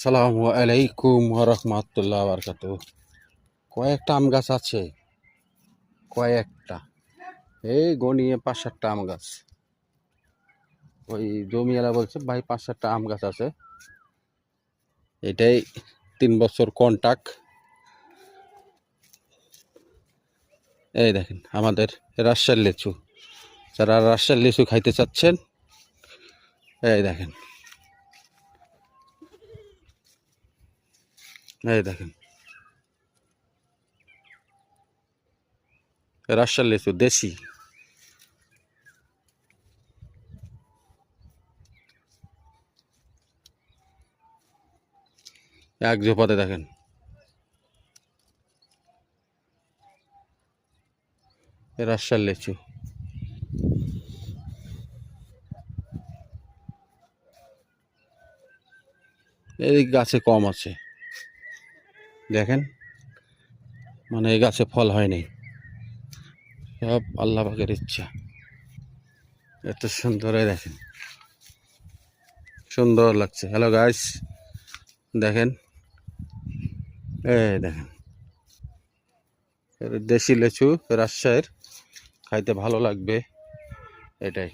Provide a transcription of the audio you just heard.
আসসালামু আলাইকুম রহমতুল্লাহ বারকাতু। কয়েকটা আম গাছ আছে, কয়েকটা, এই গনিয়ে 5-7টা আম গাছ। ওই জমিওয়ালা বলছে ভাই 5-7টা আম গাছ আছে, এটাই 3 বছর কন্টাক্ট। এই দেখেন আমাদের রাজশাহীর লিচু, যারা রাজশাহীর লিচু খাইতে চাচ্ছেন এই দেখেন, এই দেখেন রাজশাহীর লিচু দেশি। এক ঝোপাতে দেখেন রাজশাহীর লিচু। এই গাছে কম আছে দেখেন, মানে এই গাছে ফল হয়নি, সব আল্লাহ পাকের ইচ্ছা। এত সুন্দর, দেখেন সুন্দর লাগছে। হ্যালো গাইস, দেখেন এই দেখেন দেশি লিচু রাজশাহীর, খাইতে ভালো লাগবে এটাই।